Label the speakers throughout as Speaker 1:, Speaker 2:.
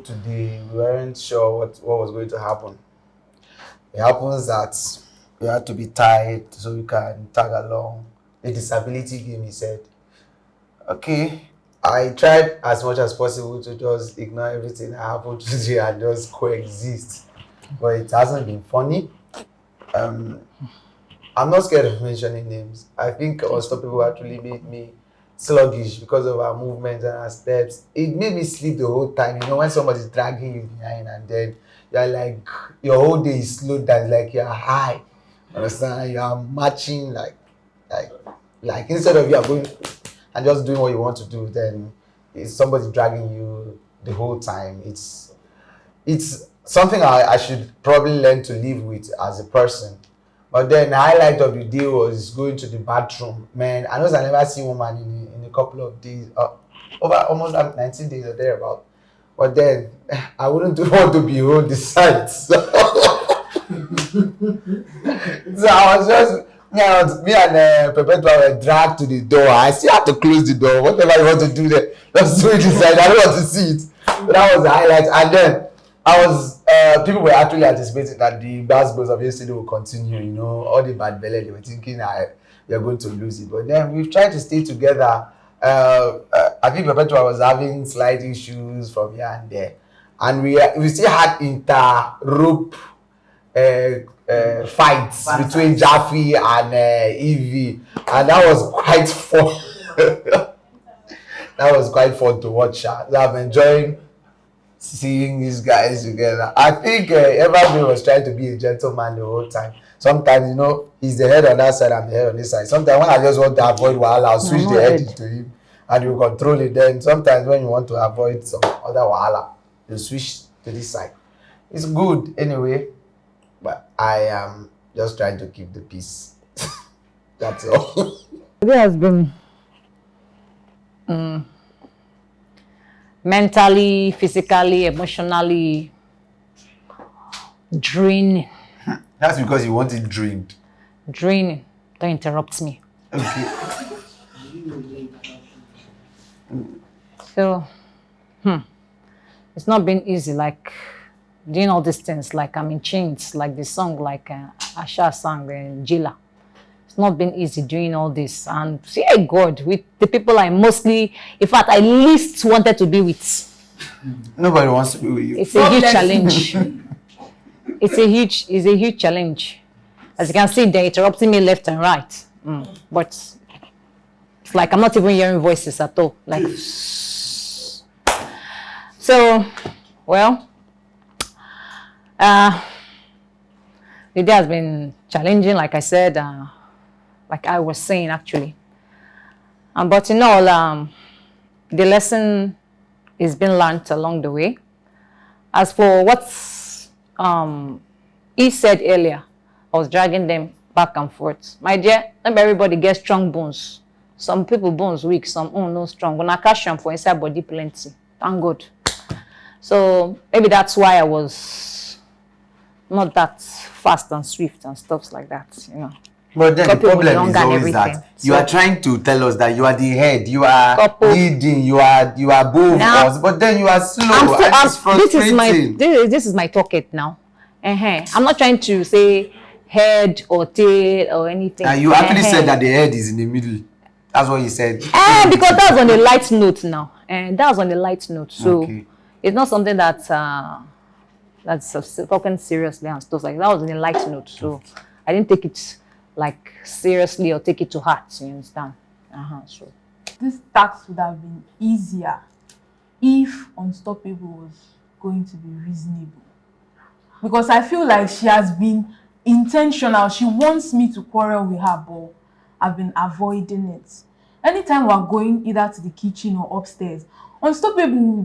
Speaker 1: group today. We weren't sure what was going to happen. It happens that we had to be tied so we can tag along. The disability game, he said. Okay. I tried as much as possible to just ignore everything that happened today and just coexist. But it hasn't been funny. I'm not scared of mentioning names. I think Unstoppable actually made me sluggish because of our movements and our steps. It made me sleep the whole time. You know, when somebody's dragging you behind and then you're like, your whole day is slowed down, like you're high. Understand? You are marching like instead of you are going and just doing what you want to do, then it's somebody dragging you the whole time. It's something I should probably learn to live with as a person. But then the highlight of the day was going to the bathroom. Man, I know I never see woman in a couple of days, over almost like 19 days or thereabout. But then I wouldn't want to behold the sight. So, so I was just me and Perpetua were dragged to the door. I still have to close the door. Whatever you want to do there, just do it inside. I don't want to see it. So that was the highlight. And then I was people were actually anticipating that the basketballs of yesterday will continue. You know, all the bad belly, they were thinking we are going to lose it. But then we've tried to stay together. I think Perpetua was having slight issues from here and there, and we still had inter-group fights between Jaffe and Evie, and that was quite fun. That was quite fun to watch. So I'm enjoying seeing these guys together. I think Evergreen was trying to be a gentleman the whole time. Sometimes, you know, he's the head on that side, I'm the head on this side. Sometimes when I just want to avoid wahala, I'll switch the head into him and you control it. Then sometimes when you want to avoid some other wahala, you switch to this side. It's good anyway, but I am just trying to keep the peace. That's all.
Speaker 2: It has been mentally, physically, emotionally draining.
Speaker 1: That's because you want it drained.
Speaker 2: Draining. Don't interrupt me.
Speaker 1: Okay.
Speaker 2: So, it's not been easy, like doing all these things, like I'm in chains, like the song, like Asha sang, Jila. It's not been easy doing all this. And see, God, with the people I mostly, in fact, I least wanted to be with.
Speaker 1: Nobody wants to be with you.
Speaker 2: It's a huge challenge. It's a huge challenge. As you can see, they're interrupting me left and right. But it's like I'm not even hearing voices at all. Like, so, well, the day has been challenging, like I said, like I was saying actually. But in all, the lesson is being learned along the way. As for what he said earlier, I was dragging them back and forth. My dear, not everybody gets strong bones. Some people bones weak, some no strong. When I catch them for inside body plenty. Thank God. So maybe that's why I was not that fast and swift and stuff like that, you know.
Speaker 1: But then the problem is always that you are trying to tell us that you are the head, you are leading, you are above us, but then you are slow. It's frustrating.
Speaker 2: This is my target now. I'm not trying to say head or tail or anything.
Speaker 1: And you actually said that the head is in the middle. That's what you said.
Speaker 2: Because that was on a light note now. And that was on a light note. So it's not something that's talking seriously and stuff like that. That was on a light note. So I didn't take it like seriously or take it to heart, you understand? So
Speaker 3: this task would have been easier if Unstoppable was going to be reasonable. Because I feel like she has been intentional. She wants me to quarrel with her, but I've been avoiding it. Anytime we're going either to the kitchen or upstairs, Unstoppable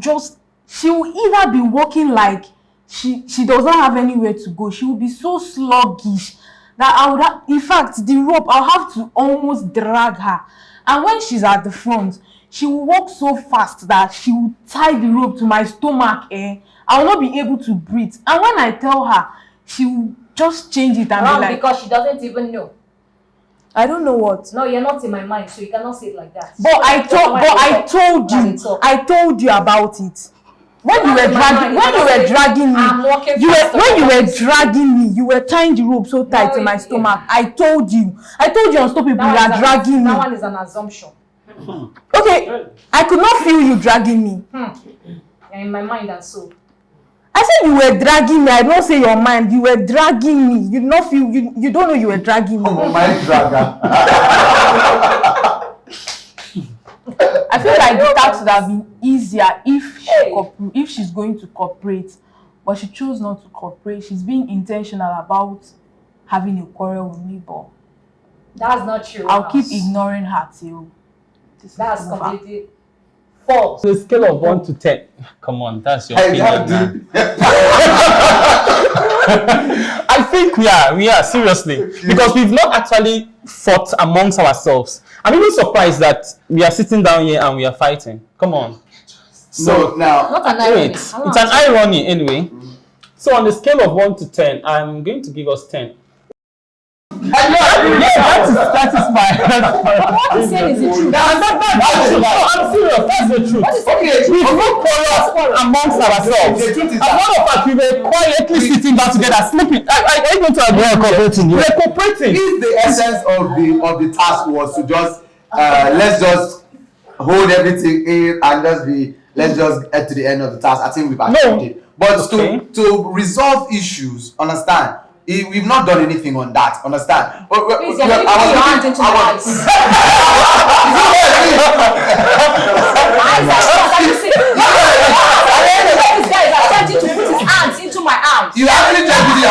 Speaker 3: she will either be walking like she doesn't have anywhere to go. She will be so sluggish that I would have, in fact, the rope, I'll have to almost drag her. And when she's at the front, she will walk so fast that she will tie the rope to my stomach. I will not be able to breathe. And when I tell her, she will just change it and be like...
Speaker 2: because she doesn't even know.
Speaker 3: I don't know what.
Speaker 2: No, you're not in my mind, so you cannot say it like that.
Speaker 3: But I told you about it. when you were dragging me,
Speaker 2: I'm walking
Speaker 3: you were
Speaker 2: faster
Speaker 3: when you
Speaker 2: than
Speaker 3: were
Speaker 2: this.
Speaker 3: dragging me, you were tying the rope so tight to my stomach. I told you unstoppable, you are dragging me.
Speaker 2: That one is an assumption.
Speaker 3: Okay, I could not feel you dragging me.
Speaker 2: You're in my mind and soul.
Speaker 3: I said you were dragging me. I don't say your mind. You were dragging me. You did not feel. You don't know you were dragging me.
Speaker 1: Oh, my dragger.
Speaker 3: I feel like the task would have been easier if she's going to cooperate, but she chose not to cooperate. She's being intentional about having a quarrel with me, but
Speaker 2: That's not true.
Speaker 3: I'll keep ignoring her till this is
Speaker 2: That's
Speaker 3: over.
Speaker 2: completely false.
Speaker 4: On a scale of 1 to 10. Come on, that's your
Speaker 1: Hey,
Speaker 4: opinion.
Speaker 1: that
Speaker 4: Now. I think we are seriously, because we've not actually fought amongst ourselves. I'm even surprised that we are sitting down here and we are fighting. Come on.
Speaker 1: So now,
Speaker 2: Not an irony.
Speaker 4: Wait, it's an irony anyway. So on the scale of 1 to 10, I'm going to give us 10. That is my.
Speaker 2: What he's saying is the truth.
Speaker 4: I'm serious. That's the truth. We've not quarreled amongst ourselves.
Speaker 1: The truth is
Speaker 4: As a matter of fact, we were quietly sitting down together, sleeping. I going to agree. We're cooperating.
Speaker 1: if the essence of the task was to just let's just hold everything in and let's just get to the end of the task, I think we've achieved it. But to resolve issues, understand? We've not done anything on that. Understand?
Speaker 2: Please, you're putting your hands into my eyes. Eyes are shut. Are you seeing? This guy is attempting to put his hands into my eyes.
Speaker 1: You actually tried to do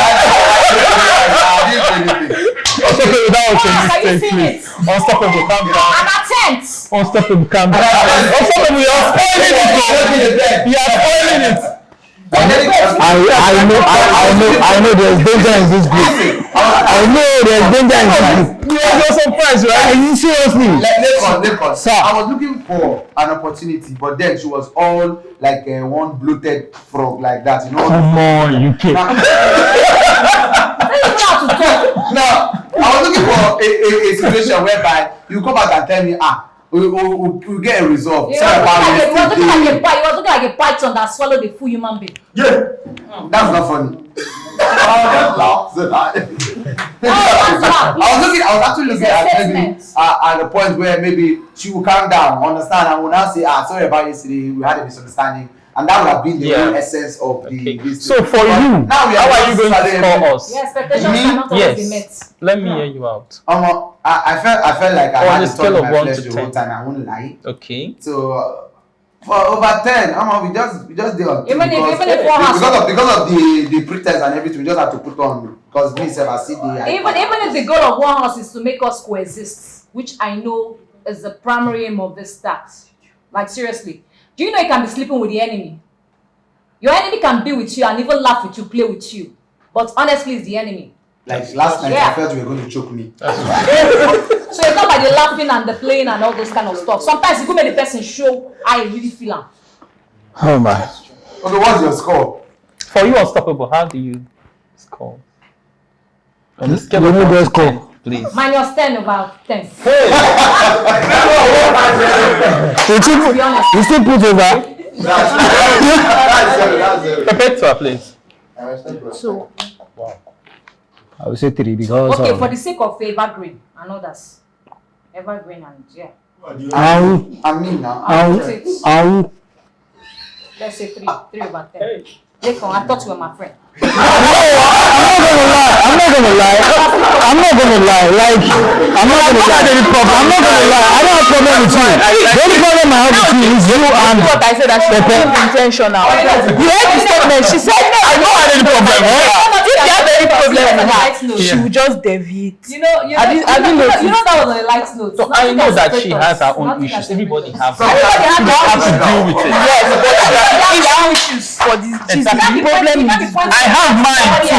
Speaker 4: Unstoppable, that was a
Speaker 2: Are you
Speaker 4: mistake,
Speaker 2: seeing
Speaker 4: please.
Speaker 2: it?
Speaker 4: Unstoppable, calm down.
Speaker 2: An attempt.
Speaker 4: Unstoppable, calm down. Unstoppable, you are spoiling it. You are spoiling it.
Speaker 5: I know there's danger in this group. I know there's danger in this group.
Speaker 4: You're surprised, right?
Speaker 5: Are you seriously?
Speaker 1: Lekon.
Speaker 5: Sir.
Speaker 1: I was looking for an opportunity, but then she was all like one bloated frog like that, you know.
Speaker 5: Come on, you can't.
Speaker 1: Now, I was looking for a situation whereby you come back and tell me, we'll get a result.
Speaker 2: He was looking like a python that swallowed a full human being.
Speaker 1: Yeah, that's not funny. I was actually looking at maybe at the point where maybe she will calm down, understand, and will now say, sorry about yesterday, we had a misunderstanding. And that would have been the real essence of this.
Speaker 4: So for you,
Speaker 1: now
Speaker 4: how are you going to score us?
Speaker 2: Yeah, expectations cannot always be met.
Speaker 4: Let me hear you out.
Speaker 1: I felt like I had
Speaker 4: On a
Speaker 1: a
Speaker 4: scale
Speaker 1: thought
Speaker 4: of
Speaker 1: in my
Speaker 4: 1
Speaker 1: flesh
Speaker 4: to
Speaker 1: the
Speaker 4: 10.
Speaker 1: whole time. I won't lie.
Speaker 4: Okay.
Speaker 1: So for over 10, we just did on
Speaker 2: Even if
Speaker 1: because of the pretense and everything, we just have to put on because me self I see
Speaker 2: even if the goal of one house is to make us coexist, which I know is the primary aim of this task. Like seriously, do you know you can be sleeping with the enemy? Your enemy can be with you and even laugh with you, play with you, but honestly, it's the enemy.
Speaker 1: Like last night, I felt you were going to choke me.
Speaker 2: So it's not like the laughing and the playing and all those kind of stuff. Sometimes you go make the person show how you really feel.
Speaker 5: Oh my.
Speaker 1: Okay, what's your score?
Speaker 4: For you, Unstoppable, how do you score? On the scale
Speaker 5: Let
Speaker 4: of
Speaker 5: me
Speaker 4: 1
Speaker 5: just
Speaker 4: to 10, please.
Speaker 2: Minus 10 over 10.
Speaker 5: You still put over.
Speaker 4: Prepare to please.
Speaker 3: So
Speaker 5: I will say 3 because.
Speaker 2: Okay, for the sake of Evergreen and others. Evergreen and yeah.
Speaker 1: I mean now.
Speaker 2: Let's say 3 over 10. Lekon, I thought you were my friend.
Speaker 5: I'm not gonna lie. I don't have a problem with you. The only problem I have with you is you and
Speaker 3: what I said that she was intentional. You heard the statement. She said,
Speaker 4: I don't have any problem.
Speaker 3: if you have any problem with her,
Speaker 2: note.
Speaker 3: she will just deviate.
Speaker 2: You know that was on a light note.
Speaker 4: So I know that she has her own issues. Everybody has to deal with it.
Speaker 3: Yes, but she has issues for this. She's the problem in this.
Speaker 4: I have mine too.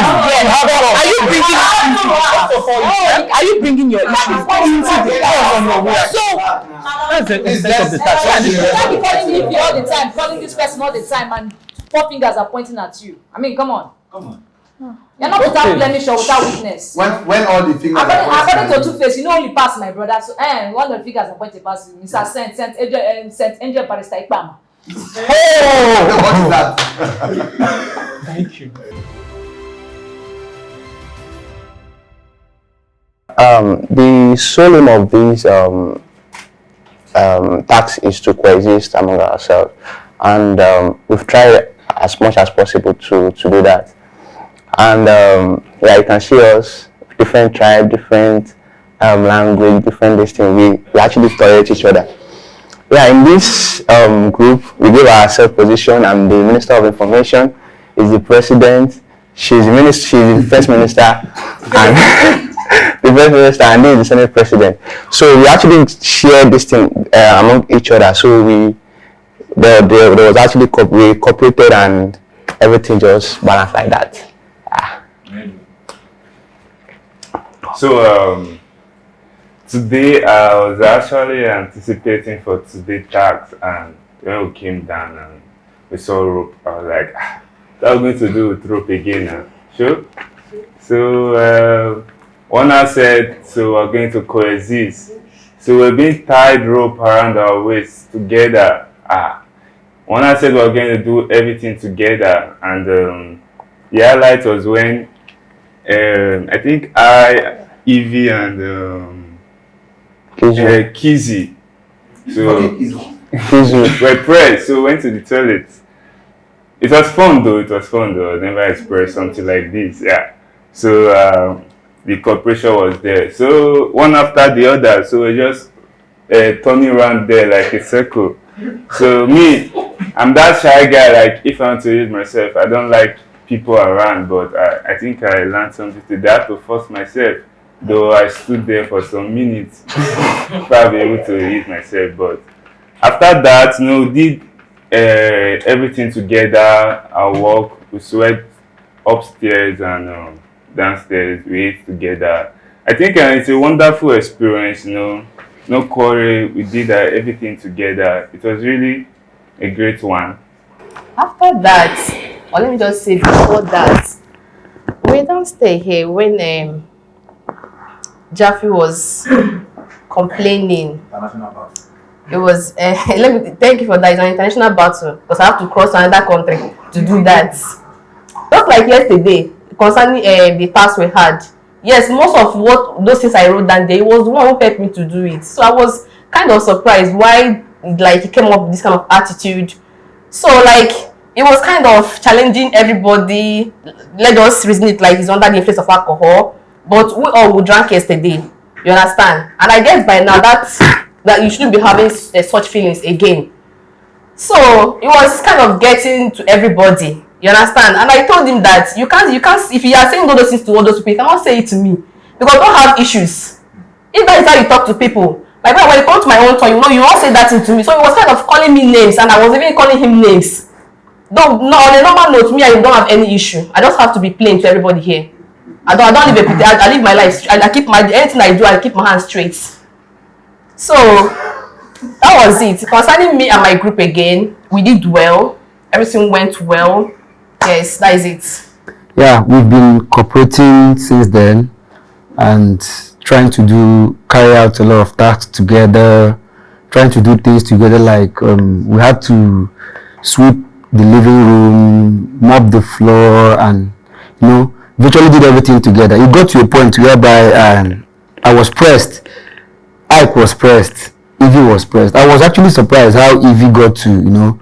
Speaker 3: Are you bringing Are you bringing your issues into the house? So
Speaker 4: That's the extent of the task.
Speaker 2: You can't be calling me all the time, calling this person all the time, and 4 fingers are pointing at you. I mean, come on. You're not without blemish or without weakness.
Speaker 1: When all the fingers
Speaker 2: According to Two-Face, you know only pass my brother. So, one of the fingers are pointing past you. Mr. Saint Angel Barrister Ikpama.
Speaker 1: What is that?
Speaker 4: Thank you.
Speaker 6: The sole aim of this tax is to coexist among ourselves, and we've tried as much as possible to do that. And yeah, you can see us, different tribe, different language, different destiny. We actually tolerate each other. Yeah, in this group, we give ourselves position. I'm the Minister of Information, is the President, she's the First Minister, and the First Minister, and then the Senate President. So we actually share this thing among each other. So there was actually we cooperated and everything just balanced like that.
Speaker 7: So today I was actually anticipating for today's tax, and when we came down and we saw rope, I was like, what are we going to do with rope again now? Sure. So one I said, so we're going to coexist. So we're being tied rope around our waists together. One I said we're going to do everything together, and the highlight was when I think Evie and Kizzy. So we're pressed, so we went to the toilet. It was fun though. I've never experienced something like this. Yeah. So the cooperation was there. So one after the other. So we're just turning around there like a circle. So me, I'm that shy guy. Like if I want to use myself, I don't like people around. But I think I learned something today. I have to force myself. Though I stood there for some minutes, probably able to use myself. But after that, we did everything together. Our work, we sweat upstairs and downstairs. We ate together. I think it's a wonderful experience. No quarrel. We did everything together. It was really a great one.
Speaker 8: After that, or let me just say before that, we don't stay here when Jaffe was complaining. It was let me thank you for that. It's an international battle because I have to cross another country to do that. Just like yesterday, concerning the task we had. Yes, most of what those things I wrote down there, it was the one who helped me to do it. So I was kind of surprised why like he came up with this kind of attitude. So like it was kind of challenging everybody. Let us reason it like he's under the influence of alcohol. But we all drank yesterday. You understand? And I guess by now that you shouldn't be having such feelings again. So it was kind of getting to everybody. You understand? And I told him that you can't if you are saying all those things to all those people, you cannot say it to me. Because I don't have issues. If that is how you talk to people. Like when it comes to my own turn, you won't say that thing to me. So he was kind of calling me names and I was even calling him names. Though no, on a normal note, me, I don't have any issue. I just have to be plain to everybody here. I don't live a pity. I live my life. I keep anything I do, I keep my hands straight. So that was it. Concerning me and my group again, we did well. Everything went well. Yes, that is it.
Speaker 5: Yeah, we've been cooperating since then and trying to carry out a lot of tasks together, trying to do things together. Like we had to sweep the living room, mop the floor, and virtually did everything together. It got to a point whereby I was pressed. Ike was pressed. Evie was pressed. I was actually surprised how Evie got to,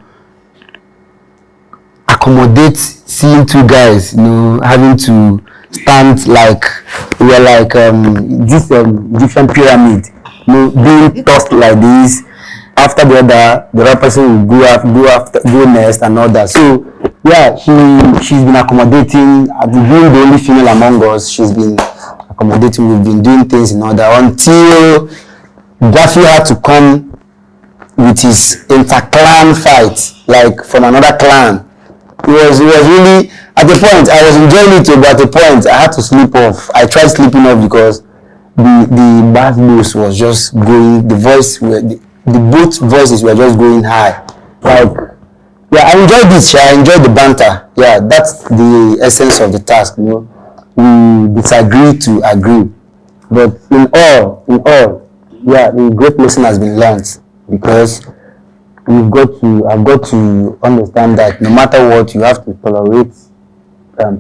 Speaker 5: accommodate seeing two guys, having to stand like we were like this Egyptian pyramid, being tossed like this. After the other person will go next and all that. So yeah, she's been accommodating. Being the only female among us, she's been accommodating. We've been doing things in order until Jaffe had to come with his inter-clan fight, like from another clan. It was really at the point I was enjoying it, but at the point I had to sleep off. I tried sleeping off because the bass boost was just going. The both voices were just going high. Like, yeah, I enjoyed this. I enjoyed the banter. Yeah, that's the essence of the task. We disagree to agree, but in all, yeah, a great lesson has been learned because I've got to understand that no matter what, you have to tolerate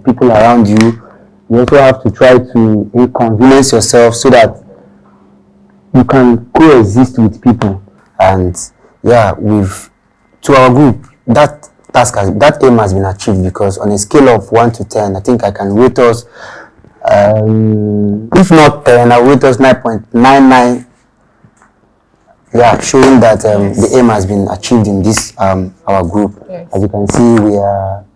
Speaker 5: people around you. You also have to try to inconvenience yourself so that you can coexist with people. And yeah, to our group, that aim has been achieved, because on a scale of 1 to 10, I think I can rate us, if not 10, I'll rate us 9.99. Yeah, showing that the aim has been achieved in this our group.
Speaker 8: Yes.
Speaker 5: As you can see,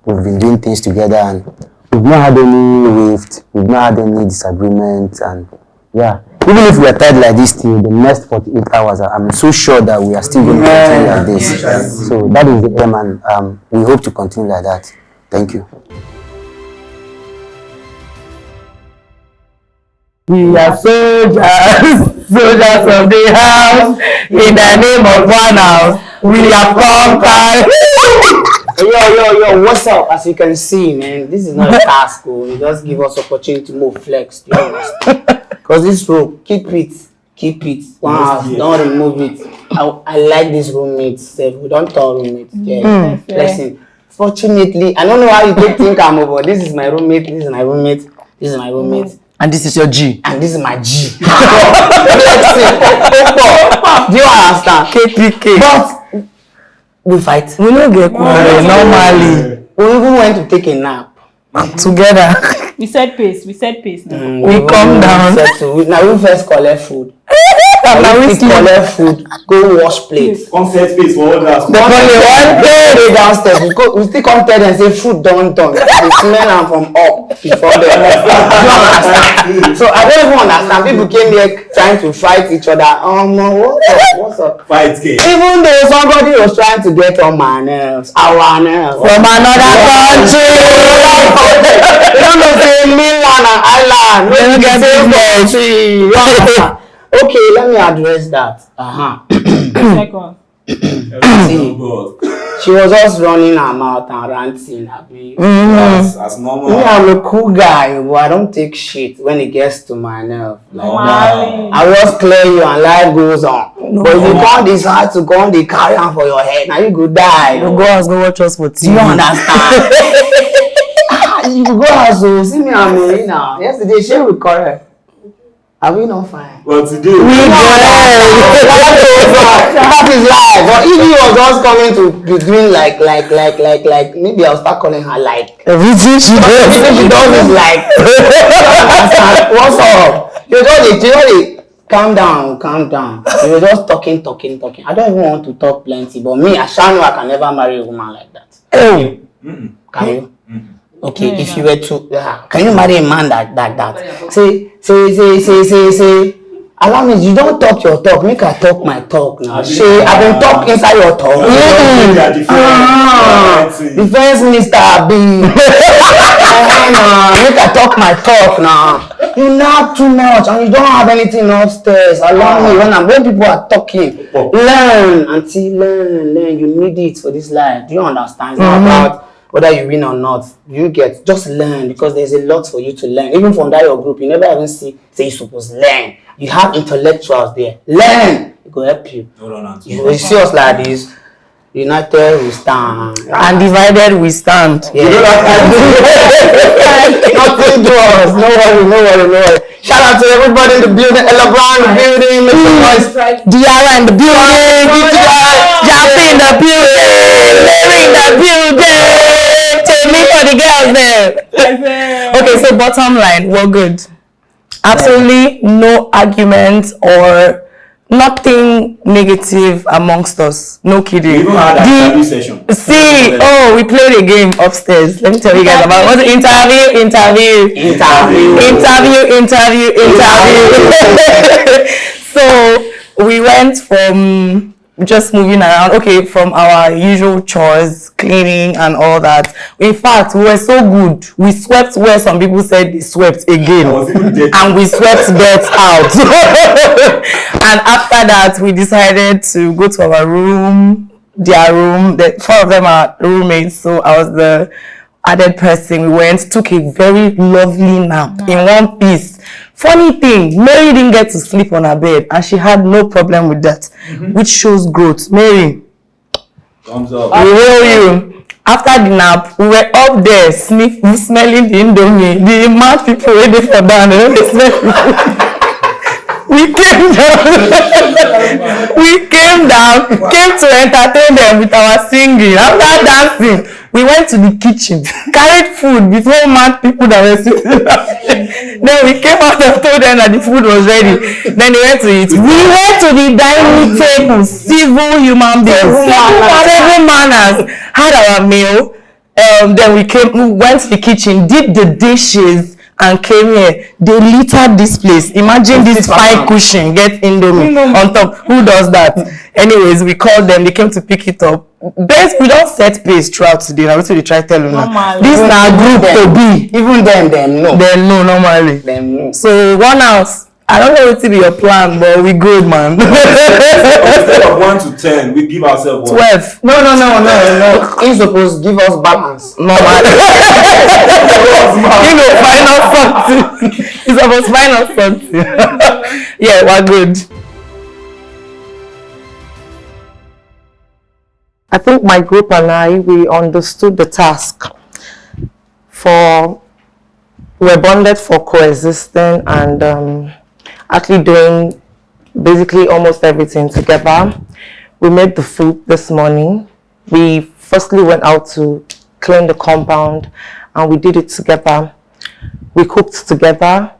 Speaker 5: we've been doing things together, and we've not had any rift, we've not had any disagreement, and yeah, even if we are tired like this till the next 48 hours, I'm so sure that we are still going to continue like this.
Speaker 8: Yes.
Speaker 5: So that is the aim, and we hope to continue like that. Thank you.
Speaker 9: We are soldiers, soldiers of the house, in the name of one house, we have conquered.
Speaker 10: Yo, what's up? As you can see, man, this is not a task, it just give us opportunity to move flex, you understand? Because this room, keep it, one house, don't remove it. I like this roommates, we don't talk roommates, yeah, blessing. Fortunately, I don't know how you think I'm over, this is my roommate, this is my roommate, this is my roommate.
Speaker 9: And this is your G.
Speaker 10: And this is my G. Do you understand?
Speaker 9: KPK.
Speaker 10: But we fight.
Speaker 9: We don't get cool normally.
Speaker 10: We even went to take a nap.
Speaker 9: Together.
Speaker 3: We set pace now.
Speaker 9: We come down.
Speaker 10: Now we first collect food.
Speaker 9: Now we
Speaker 10: collect food, go wash plates.
Speaker 11: Come set space for others.
Speaker 10: One day downstairs, we still come tell them say food done. They smell them from up before they understand. So I don't even understand. People came here trying to fight each other. What's up?
Speaker 11: Fight game.
Speaker 10: Even though somebody was trying to get on my nerves, our nerves.
Speaker 9: From another country.
Speaker 10: You don't know say Milan and Ireland.
Speaker 9: We don't get this.
Speaker 10: Okay, let me address that.
Speaker 3: Second.
Speaker 10: She was just running her mouth and ranting.
Speaker 11: As normal.
Speaker 10: Me, I'm a cool guy, but I don't take shit when it gets to my nerve. Like that. I will just clear you and life goes on. But if you can't decide to go on the carry on for your head, now you go die.
Speaker 9: You go house, go watch us for TV.
Speaker 10: Do you understand? You go house, so see me and me now. Yesterday, she was correct. Are we not fine?
Speaker 11: But today,
Speaker 10: that is life. But if he was just coming to be doing like, maybe I'll start calling her like.
Speaker 9: Everything she does.
Speaker 10: She does is like. What's up? You know, calm down. You were just talking. I don't even want to talk plenty, but me, I shall know I can never marry a woman like that.
Speaker 9: Oh.
Speaker 10: Can you? Okay, if you were to, can you marry a man that? Say. Allow me, you don't talk your talk, make I talk my talk now. Say, I've been talking inside your talk. Defense Minister B. Make I talk my talk now. You nap too much and you don't have anything upstairs. Allow me, when people are talking, learn, auntie, learn. You need it for this life. Do you understand? It's not about whether you win or not, just learn, because there's a lot for you to learn. Even from that your group, you never even say you're supposed to learn. You have intellectuals there. Learn. It will help you. You see us like this. United we stand.
Speaker 9: And divided we stand.
Speaker 10: Yeah. Nothing to us. No worry. Shout out to everybody in the building. Ella Brown in the building. Make some noise.
Speaker 9: Diara in the building. Jaffe in the building. Mary in the building. Take me for the girls there. Okay, so bottom line, we're good. Absolutely no argument or nothing negative amongst us. No kidding.
Speaker 11: We even had an interview session.
Speaker 9: We played a game upstairs. Let me tell you guys about what's interview. So we went from just moving around, from our usual chores, cleaning and all that. In fact, we were so good. We swept where some people said they swept again. And we swept dirt out. And after that, we decided to go to our room, their room. The four of them are roommates, so I was the added person. We went, took a very lovely nap in one piece. Funny thing, Mary didn't get to sleep on her bed and she had no problem with that, which shows growth. Mary,
Speaker 11: Thumbs up.
Speaker 9: We hail you. After the nap, we were up there smelling the Indomie. The mad people waiting for down. They smell. We came down, came to entertain them with our singing. After dancing, we went to the kitchen, carried food before mad people that were sitting there. Then we came out and told them that the food was ready. Then they went to eat. We went to the dining table, civil human beings, civil manners, had our meal. Then we went to the kitchen, did the dishes, and came here. They littered this place. Imagine this fine cushion, get Indomie on top. Who does that? Anyways, we called them. They came to pick it up. Best, we don't set pace throughout today. Now, what do they try to tell you now? This is our group to be.
Speaker 10: Even them know.
Speaker 9: They know normally.
Speaker 10: Them know.
Speaker 9: So 1 house. I don't know what to be your plan, but we good, man.
Speaker 11: Instead of 1 to 10, we give ourselves
Speaker 9: 12.
Speaker 10: No. He's supposed to give us balance.
Speaker 9: No, man. You know, find out something. He's supposed to find out something. Yeah, we're good. I think my group and I, we understood the task. We're bonded for coexisting and actually doing basically almost everything together. We made the food this morning. We firstly went out to clean the compound and we did it together. We cooked together.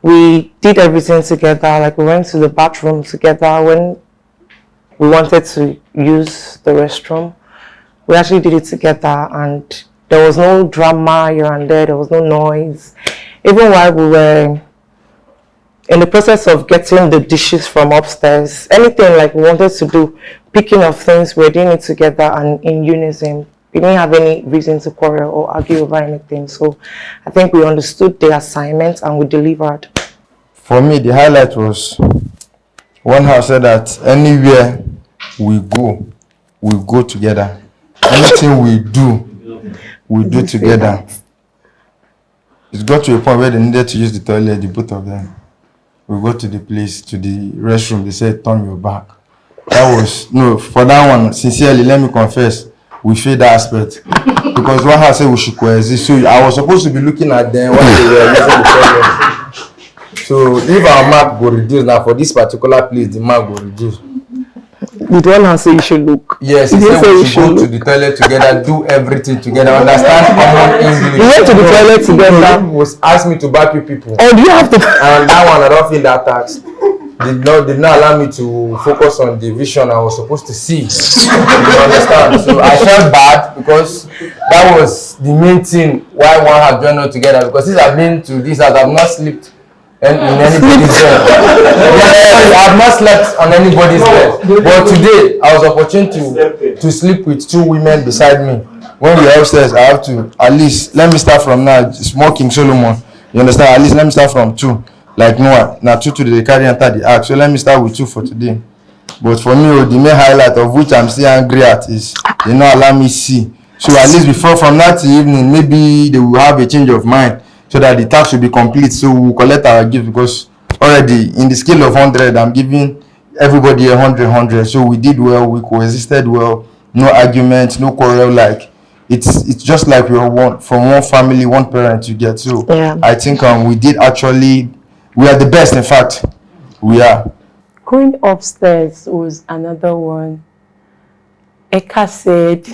Speaker 9: We did everything together. Like we went to the bathroom together when we wanted to use the restroom. We actually did it together and there was no drama here and there. There was no noise. Even while we were in the process of getting the dishes from upstairs, anything like we wanted to do, picking up things, we're doing it together and in unison. We didn't have any reason to quarrel or argue over anything. So I think we understood the assignment and we delivered.
Speaker 12: For me, the highlight was one house said that anywhere we go together. Anything we do together. It got to a point where they needed to use the toilet, the both of them. We go to the place, to the restroom, they said, turn your back. That was, no, for that one, sincerely, let me confess, we failed that aspect. Because one house said we should coexist. So I was supposed to be looking at them when they were using the toilet. So if our mark go reduce, now for this particular place, the mark go reduce.
Speaker 9: You don't have to say you should look.
Speaker 12: Yes, he said we should go to the toilet together, do everything together, understand common English.
Speaker 9: You went to the toilet together.
Speaker 12: Was asked me to buy people.
Speaker 9: Oh, do you have to?
Speaker 12: And that one, I don't feel that tax. Did not allow me to focus on the vision I was supposed to see. You understand? So I felt bad because that was the main thing why one had joined us together. Because since I've been to this house, I've not slept in anybody's bed. I've not slept on anybody's bed. But today, I was opportune to sleep with 2 women beside me. When we're upstairs, I have to, at least, let me start from now, small King Solomon. You understand? At least let me start from 2. Like Noah, now 2 they carry enter the ark. So let me start with 2 for today. But for me, the main highlight of which I'm still angry at is they not allow me see. So at least before from that to evening, maybe they will have a change of mind. So that the task will be complete, so we'll collect our gift because already in the scale of 100, I'm giving everybody 100. So we did well, we coexisted well, no arguments, no quarrel. Like it's just like we are from one family, one parent you get. So yeah. I think we did actually, we are the best. In fact, we are.
Speaker 9: Going upstairs was another one. Eka said.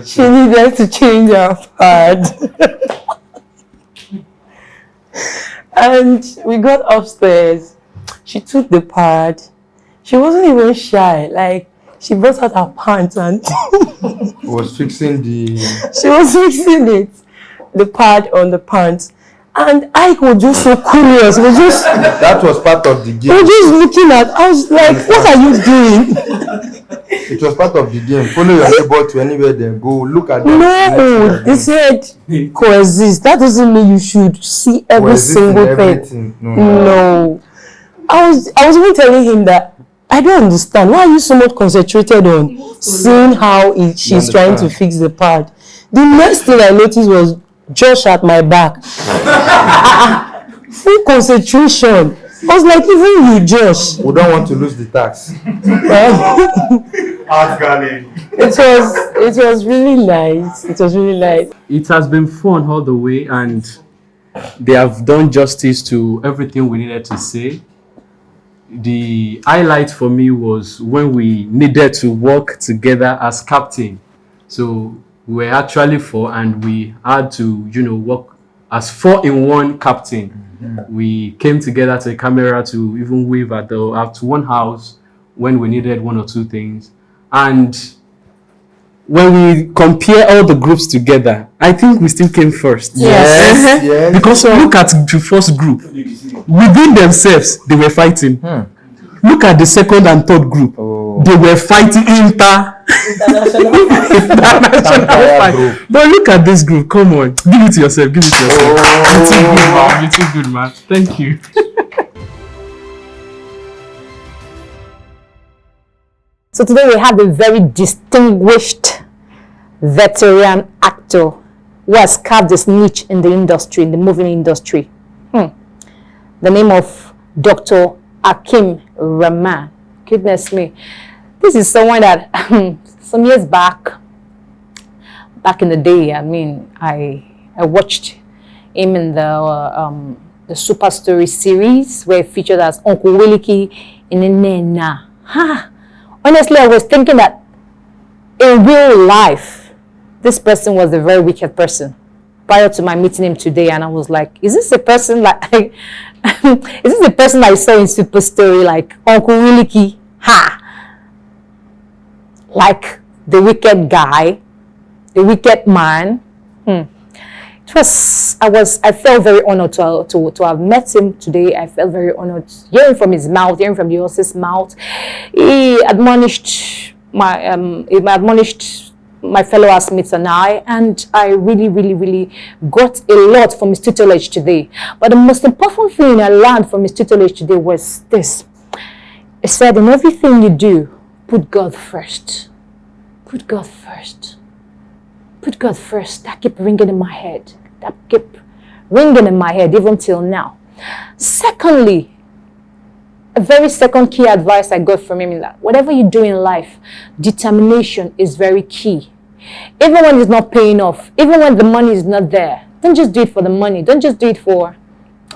Speaker 9: She needed to change her pad. And we got upstairs. She took the pad. She wasn't even shy. Like, she brought out her pants and
Speaker 12: was fixing the...
Speaker 9: She was fixing it. The pad on the pants. And I was just so curious.
Speaker 12: That was part of the game.
Speaker 9: We were just looking at, I was like, what are you doing?
Speaker 12: It was part of the game. Follow your neighbor to anywhere they go. Look at them.
Speaker 9: No, they said coexist. That doesn't mean you should see every single thing. No. I was even telling him that I don't understand. Why are you so much concentrated on seeing how she's trying to fix the pad? The next thing I noticed was Josh at my back. Full concentration. I was like, even you, Josh.
Speaker 12: We don't want to lose the tax.
Speaker 9: It was really nice. It was really nice.
Speaker 4: It has been fun all the way, and they have done justice to everything we needed to say. The highlight for me was when we needed to work together as captain. So we were actually four, and we had to, work as 4-in-1 captain. We came together to the camera to even wave at one house when we needed one or two things. And when we compare all the groups together, I think we still came first.
Speaker 12: Yes.
Speaker 4: Because look at the first group. Within themselves, they were fighting. Look at the second and third group. They were fighting international fight. But look at this group. Come on. Give it to yourself. You're too good, man. Thank you.
Speaker 2: So today we have a very distinguished veteran actor who has carved his niche in the industry, in the movie industry. The name of Dr. Akim Rahman. Goodness me. This is someone that some years back in the day, I watched him in the Super Story series where he featured as Uncle Williki in Nena. Honestly, I was thinking that in real life, this person was a very wicked person prior to my meeting him today, and I was like, is this a person like is this the person I saw in Super Story, like Uncle Williki? Like the wicked guy, the wicked man. I felt very honored to have met him today. I felt very honored hearing from his mouth, hearing from the horse's mouth. He admonished my fellow housemates and I really, really, really got a lot from his tutelage today. But the most important thing I learned from his tutelage today was this. He said, in everything you do, put God first. Put God first. Put God first. That kept ringing in my head. That kept ringing in my head even till now. Secondly, a very second key advice I got from him is that whatever you do in life, determination is very key. Even when it's not paying off, even when the money is not there, don't just do it for the money. Don't just do it for,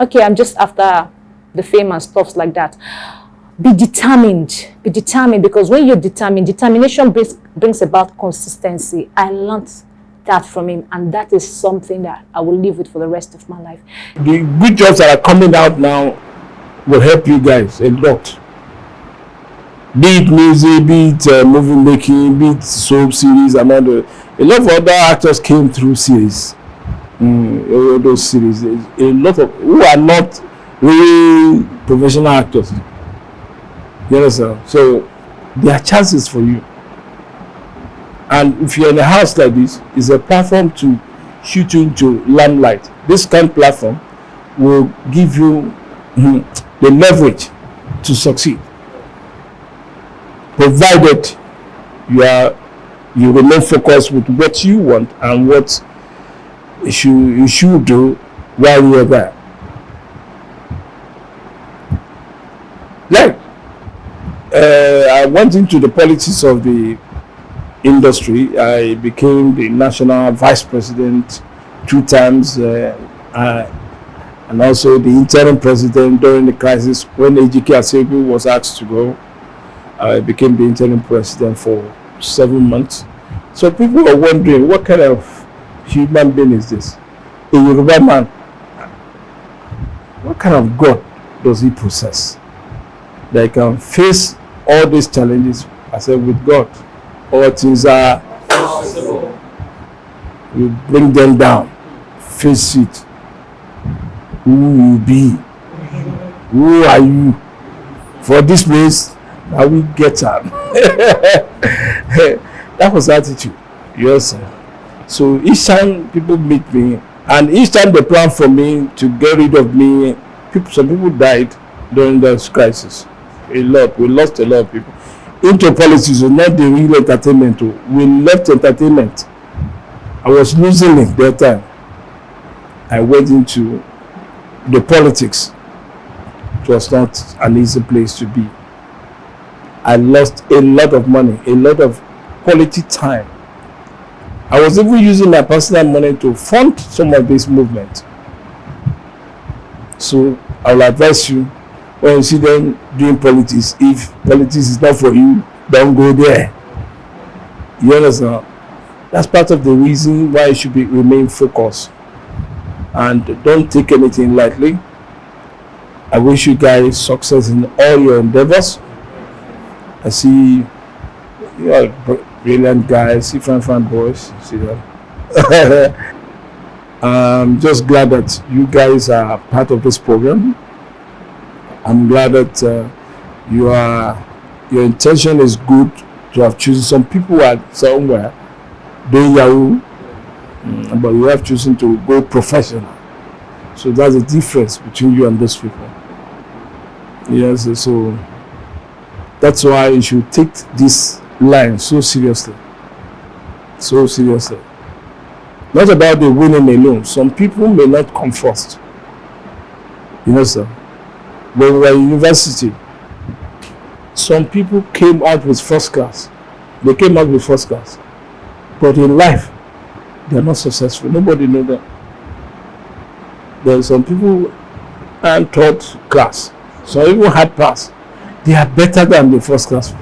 Speaker 2: okay, I'm just after the fame and stuff like that. Be determined. Be determined, because when you're determined, determination brings about consistency. I learned that from him, and that is something that I will live with for the rest of my life.
Speaker 13: The good jobs that are coming out now will help you guys a lot. Be it music, be it movie making, be it soap series, and all a lot of other actors came through series. All those series. A lot of who are not really professional actors. You understand? So there are chances for you. And if you're in a house like this, it's a platform to shoot you into limelight. This kind of platform will give you the leverage to succeed, provided you remain focused with what you want and what you should do while you're there. I went into the politics of the industry. I became the national vice president 2 times, and also the interim president during the crisis when Ejike Aseku was asked to go. I became the interim president for 7 months. So people are wondering, what kind of human being is this? A Yoruba man. What kind of God does he possess that can face all these challenges? I said, with God, all things are possible. You bring them down, face it. Who will you be? Who are you? For this place, now we get up. That was attitude. Yes. So each time people meet me, and each time they plan for me to get rid of me, some people died during this crisis. A lot. We lost a lot of people. Into politics, not the real entertainment. We left entertainment. I was losing it that time. I went into the politics was not an easy place to be. I lost a lot of money, a lot of quality time. I was even using my personal money to fund some of this movement. So I will advise you, when you see them doing politics, if politics is not for you, don't go there. You understand? That's part of the reason why you should remain focused. And don't take anything lightly. I wish you guys success in all your endeavors. I see you are brilliant guys, see fine boys, see them. I'm just glad that you guys are part of this program. I'm glad that your intention is good to have chosen. Some people are somewhere doing Yahoo, but you have chosen to go professional. So that's the difference between you and those people. Yes, so that's why you should take this line so seriously. So seriously. Not about the winning alone. Some people may not come first. You know, sir. When we were in university, some people came out with first class. They came out with first class. But in life, they are not successful. Nobody knows that. There are some people and third class. Some people had pass. They are better than the first class.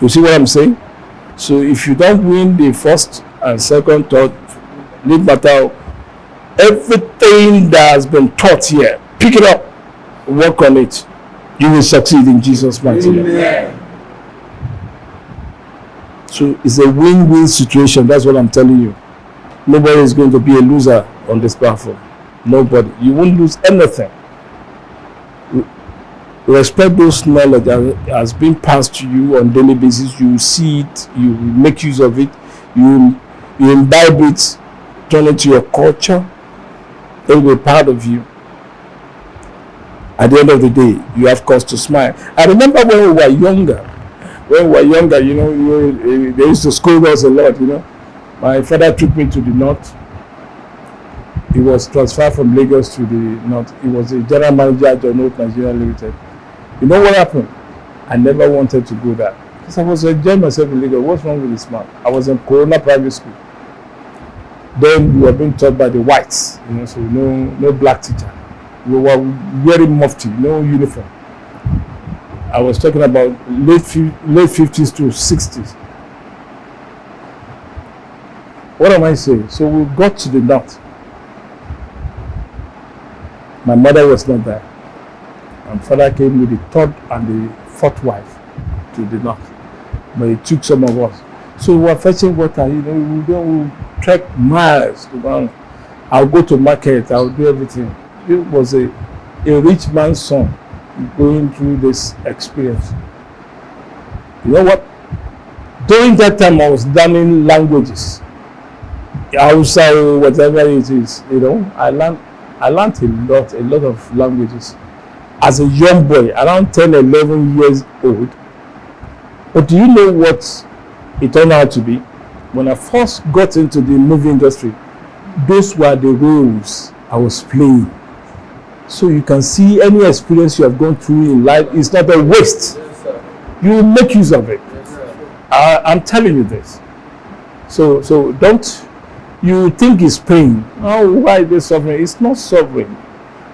Speaker 13: You see what I'm saying? So if you don't win the first and second, third, leave matter, everything that has been taught here, pick it up, work on it. You will succeed in Jesus' mighty name. So it's a win-win situation. That's what I'm telling you. Nobody is going to be a loser on this platform. Nobody. You won't lose anything. Respect those knowledge that has been passed to you on daily basis. You see it, you make use of it, you imbibe it, turn it to your culture. It will be part of you. At the end of the day, you have cause to smile. I remember when we were younger. You know, they used to scold us a lot, you know. My father took me to the north. He was transferred from Lagos to the north. He was a general manager at John Oak Nigeria Limited. You know what happened? I never wanted to go there. Because I was enjoying myself in Lagos. What's wrong with this man? I was in Corona Private School. Then we were being taught by the whites, you know, so no black teacher. We were wearing mufti, no uniform. I was talking about late 50s to 60s. What am I saying? So we got to the north. My mother was not there. My father came with the third and the fourth wife to the north. But he took some of us. So we were fetching water, you know, we trek miles to go. I'll go to market, I'll do everything. It was a rich man's son going through this experience. You know what? During that time, I was learning languages. Hausa, whatever it is, you know, I learned a lot of languages. As a young boy, around 10, 11 years old. But do you know what it turned out to be? When I first got into the movie industry, those were the roles I was playing. So you can see any experience you have gone through in life is not a waste. You will make use of it. I'm telling you this. So don't you think it's pain? Oh, why is this suffering? It's not suffering.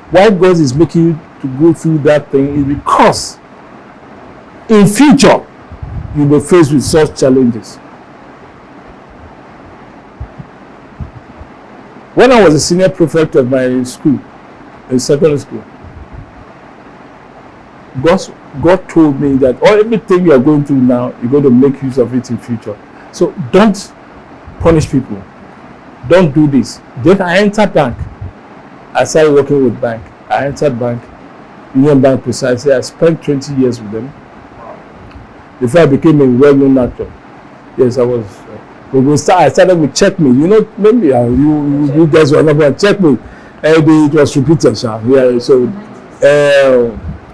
Speaker 13: Why God is making you to go through that thing is because in future you'll be faced with such challenges. When I was a senior prefect of my school, in secondary school, God told me that everything you are going through now, you're going to make use of it in future. So don't punish people. Don't do this. Then I entered bank. I started working with bank. I entered bank, Union Bank precisely. I spent 20 years with them before I became a well-known actor. Yes, I was. I started with Checkmate. You know, maybe you guys were not going to Checkmate. It was repeated, sir. Yeah, so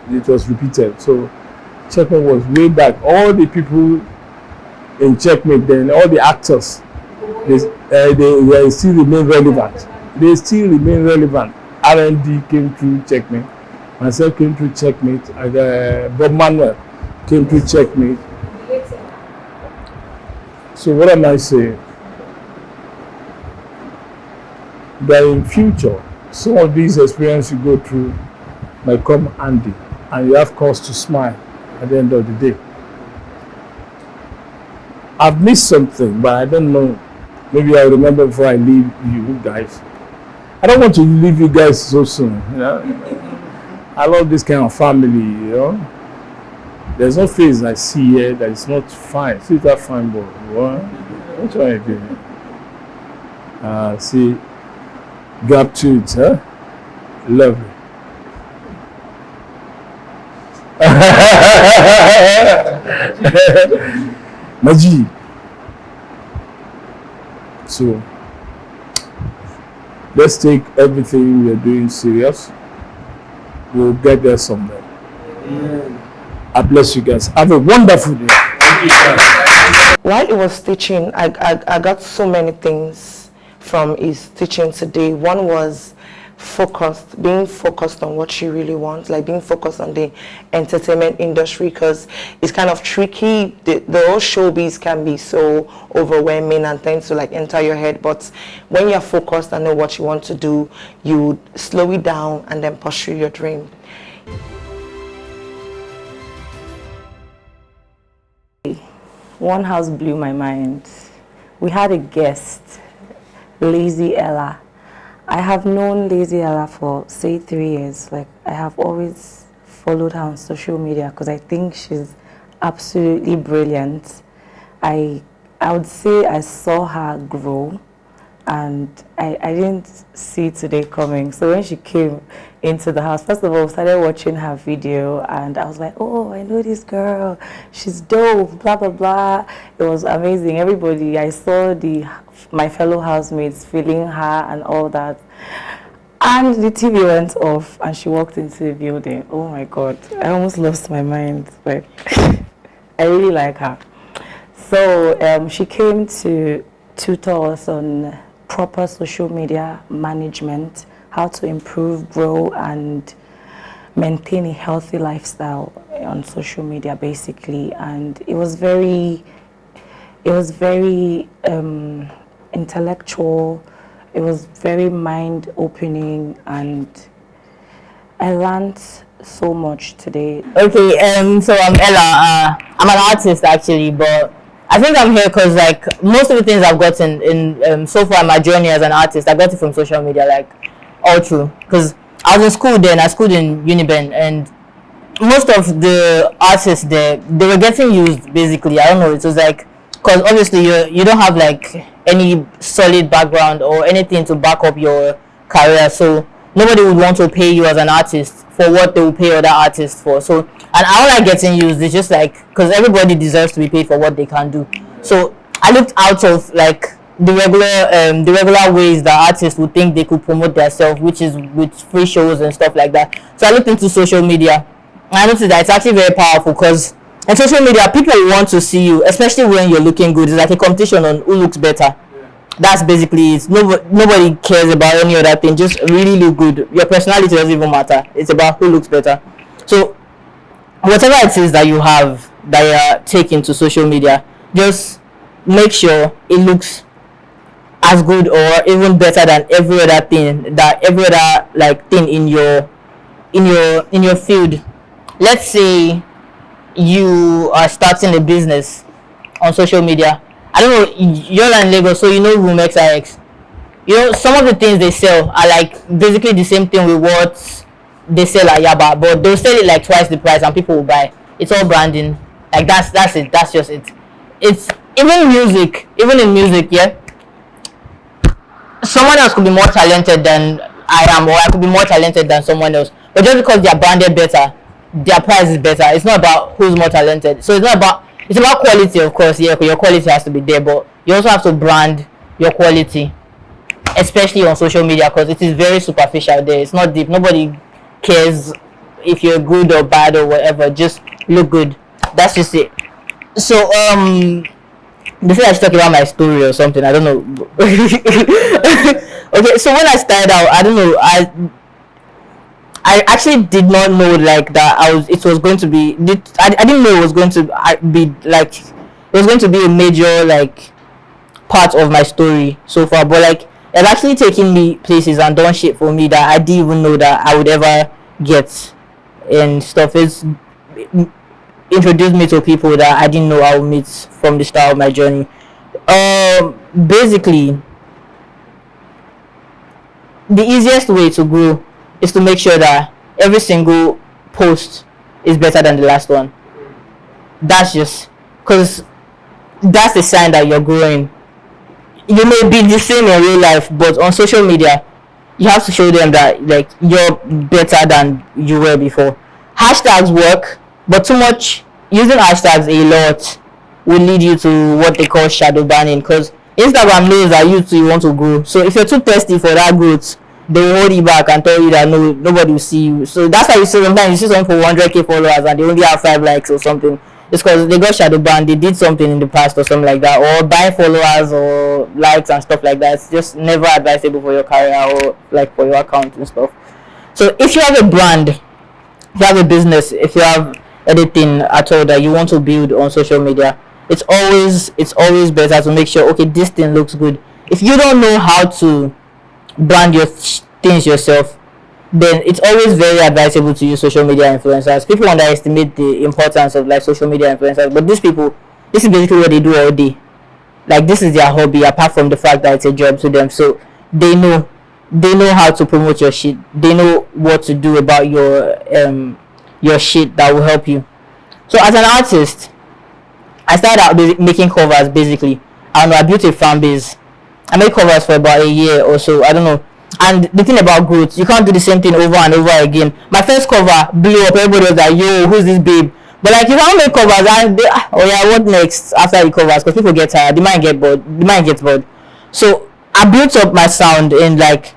Speaker 13: it was repeated. So Checkmate was way back. All the people in Checkmate then, all the actors, they still remain relevant. They still remain relevant. R&D came through Checkmate. Myself came through Checkmate. Bob Manuel came through Checkmate. So what am I saying? That in future, some of these experiences you go through might come handy, and you have cause to smile at the end of the day. I've missed something, but I don't know. Maybe I'll remember before I leave you guys. I don't want to leave you guys so soon. You know? I love this kind of family, you know. There's no face I see here that is not fine. See that fine boy. What are you doing? See, gap tooth, huh? Lovely. Maji. So let's take everything we're doing serious. We'll get there someday. I bless you guys. Have a wonderful day.
Speaker 9: While he was teaching, I got so many things from his teaching today. One was being focused on what you really want, like being focused on the entertainment industry, because it's kind of tricky. The whole showbiz can be so overwhelming and tends to like enter your head, but when you're focused and know what you want to do, you slow it down and then pursue your dream. One house blew my mind. We had a guest, Lazy Ella. I have known Lazy Ella for, say, 3 years. Like, I have always followed her on social media because I think she's absolutely brilliant. I would say I saw her grow, and I didn't see today coming. So when she came into the house, first of all, I started watching her video, and I was like, oh, I know this girl. She's dope, blah, blah, blah. It was amazing. Everybody, I saw my fellow housemates feeling her and all that. And the TV went off, and she walked into the building. Oh, my God. I almost lost my mind. But I really like her. So she came to tutor us on proper social media management, how to improve, grow, and maintain a healthy lifestyle on social media, basically. And it was very intellectual. It was very mind-opening, and I learned so much today.
Speaker 14: Okay, so I'm Ella. I'm an artist actually, but I think I'm here because like most of the things I've gotten in so far in my journey as an artist, I got it from social media, like all true. Because I was in school then, I schooled in Uniben, and most of the artists there, they were getting used basically. I don't know, it was like, because obviously you don't have like any solid background or anything to back up your career, so nobody would want to pay you as an artist for what they will pay other artists for. So, and I don't like getting used. It's just like, because everybody deserves to be paid for what they can do. So I looked out of like the regular ways that artists would think they could promote themselves, which is with free shows and stuff like that. So I looked into social media, and I noticed that it's actually very powerful, because on social media people want to see you, especially when you're looking good. It's like a competition on who looks better. That's basically it. Nobody cares about any other thing. Just really look good. Your personality doesn't even matter. It's about who looks better. So whatever it is that you have that you are taking to social media, just make sure it looks as good or even better than every other thing thing in your field. Let's say you are starting a business on social media. I don't know, you're in Lagos, so you know Room XIX. You know, some of the things they sell are like basically the same thing with what they sell at Yaba, but they'll sell it like twice the price and people will buy. It's all branding. Like that's it. That's just it. It's even in music, yeah. Someone else could be more talented than I am, or I could be more talented than someone else. But just because they're branded better, their price is better. It's not about who's more talented. So it's about quality, of course. Yeah, your quality has to be there, but you also have to brand your quality, especially on social media, because it is very superficial there. It's not deep. Nobody cares if you're good or bad or whatever. Just look good. That's just it. So before I talk about my story or something, I don't know. Okay, so when I started out, I don't know, I I actually did not know like that it was going to be I didn't know it was going to be like it was going to be a major like part of my story so far, but like it's actually taken me places and done shit for me that I didn't even know that I would ever get and stuff. It's introduced me to people that I didn't know I would meet from the start of my journey. Basically the easiest way to grow is to make sure that every single post is better than the last one. That's just because that's the sign that you're growing. You may be the same in real life, but on social media you have to show them that like you're better than you were before. Hashtags work, but too much using hashtags a lot will lead you to what they call shadow banning, because Instagram knows that you want to grow. So if you're too thirsty for that growth, they will hold you back and tell you that no, nobody will see you. So that's why you see sometimes you see someone for 100k followers and they only have 5 likes or something. It's because they got shadow banned, they did something in the past or something like that, or buying followers or likes and stuff like that. It's just never advisable for your career or like for your account and stuff. So if you have a brand, if you have a business, if you have anything at all that you want to build on social media, it's always better to make sure, okay, this thing looks good. If you don't know how to brand your things yourself, then it's always very advisable to use social media influencers. People underestimate the importance of like social media influencers, but these people, this is basically what they do all day. Like this is their hobby, apart from the fact that it's a job to them. So they know how to promote your shit. They know what to do about your shit that will help you. So as an artist, I started out making covers basically. I built a fan base. I made covers for about a year or so, I don't know. And the thing about growth, you can't do the same thing over and over again. My first cover blew up, everybody was like, yo, who's this babe? But like, if I don't make covers, oh yeah, what next after the covers? Because people get tired, they might get bored. So I built up my sound, and like,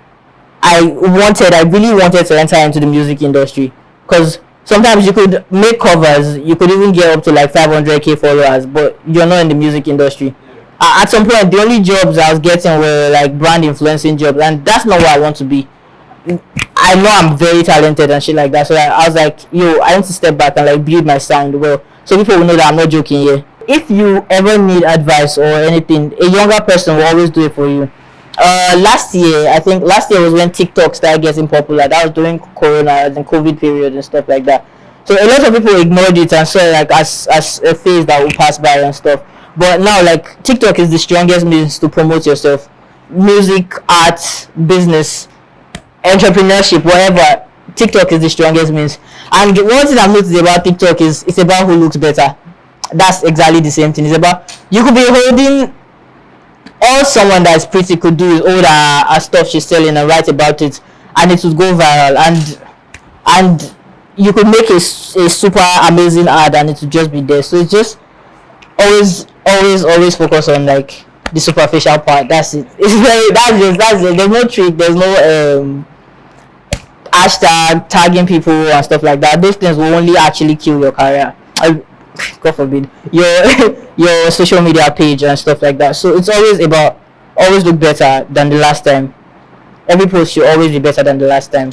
Speaker 14: I really wanted to enter into the music industry. Because sometimes you could make covers, you could even get up to like 500k followers, but you're not in the music industry. At some point, the only jobs I was getting were like brand influencing jobs, and that's not where I want to be. I know I'm very talented and shit like that, so I was like, yo, I need to step back and like build my sound well, so people will know that I'm not joking here. If you ever need advice or anything, a younger person will always do it for you. Last year was when TikTok started getting popular. That was during Corona, the COVID period and stuff like that. So a lot of people ignored it and saw it like as a phase that will pass by and stuff. But now, like, TikTok is the strongest means to promote yourself. Music, art, business, entrepreneurship, whatever. TikTok is the strongest means. And one thing I've noticed about TikTok is it's about who looks better. That's exactly the same thing. It's about, you could be holding, all someone that's pretty could do is hold her stuff she's selling and write about it, and it would go viral. And you could make a super amazing ad and it would just be there. So it's just always focus on like the superficial part. That's it. That's it. There's no trick, there's no hashtag tagging people and stuff like that. Those things will only actually kill your career. God forbid, your social media page and stuff like that. So it's always about always look better than the last time. Every post should always be better than the last time.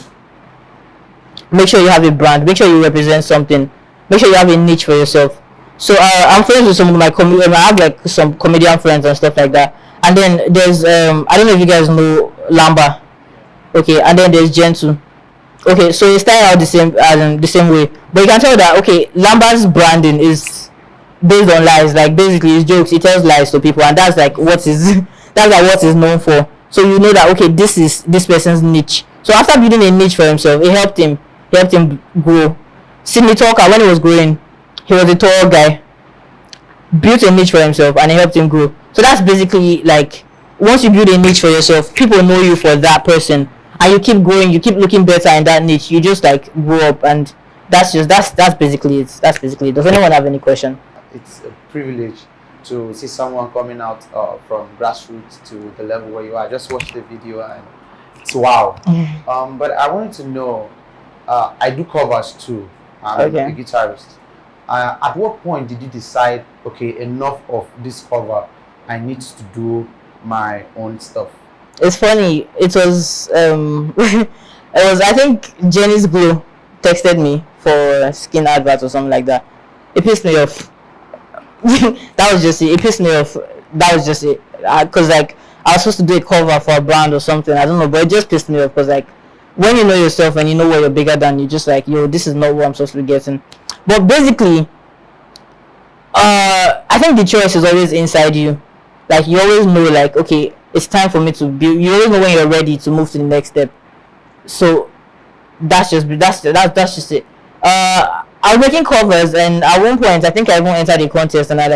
Speaker 14: Make sure you have a brand, make sure you represent something, make sure you have a niche for yourself. So I'm friends with some of my I have like some comedian friends and stuff like that. And then there's I don't know if you guys know Lamba. Okay, and then there's Gentle. Okay, so it started out the same way. But you can tell that okay, Lamba's branding is based on lies, like basically it's jokes, he tells lies to people, and that's like what is known for. So you know that okay, this is this person's niche. So after building a niche for himself, it helped him grow. Sydney Talker, when he was growing, he was a tall guy, built a niche for himself, and it helped him grow. So that's basically like once you build a niche for yourself, people know you for that person, and you keep growing, you keep looking better in that niche. You just like grow up, and that's basically it. That's basically it. Does anyone have any question?
Speaker 1: It's a privilege to see someone coming out from grassroots to the level where you are. I just watched the video and it's wow. But I wanted to know, I do covers too. I'm a guitarist. At what point did you decide, okay, enough of this cover, I need to do my own stuff?
Speaker 14: It's funny. It was It was, I think, Jenny's Glow texted me for skin advert or something like that. It pissed me off. That was just it. It pissed me off. That was just it. Because like I was supposed to do a cover for a brand or something. I don't know, but it just pissed me off because like when you know yourself and you know what you're bigger than, you just like, yo, this is not what I'm supposed to be getting. But basically, I think the choice is always inside you. Like you always know, like, okay, it's time for me to build. You always know when you're ready to move to the next step. So that's just it. I was making covers, and at one point I think I even entered a contest, and I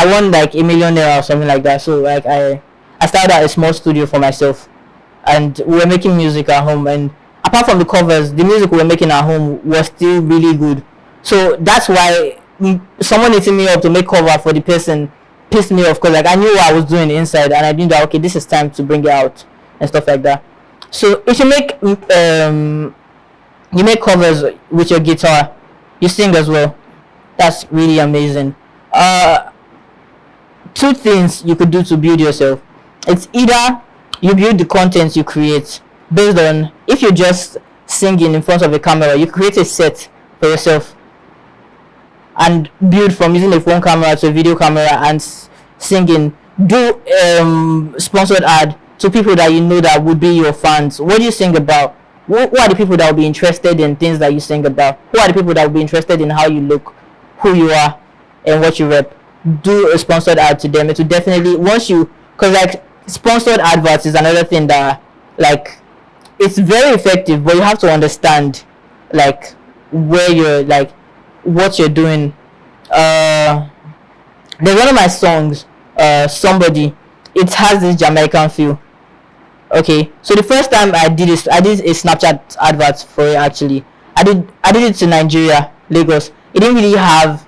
Speaker 14: won like $1 million or something like that. So like I started out a small studio for myself, and we were making music at home. And apart from the covers, the music we were making at home was still really good. So that's why someone hitting me up to make cover for the person pissed me off, because like I knew what I was doing inside, and I knew that okay, this is time to bring it out and stuff like that. So if you make covers with your guitar, you sing as well, that's really amazing. Two things you could do to build yourself. It's either you build the content you create based on, if you're just singing in front of a camera, you create a set for yourself and build from using a phone camera to a video camera and singing. Do sponsored ad to people that you know that would be your fans. What do you sing about? Who are the people that will be interested in things that you sing about? Who are the people that will be interested in how you look, who you are, and what you rep? Do a sponsored ad to them. It will definitely, because like sponsored adverts is another thing that like it's very effective, but you have to understand like where you're, like what you're doing. There's one of my songs, Somebody. It has this Jamaican feel. Okay, so the first time I did a Snapchat advert for it. Actually, I did it to Nigeria, Lagos. It didn't really have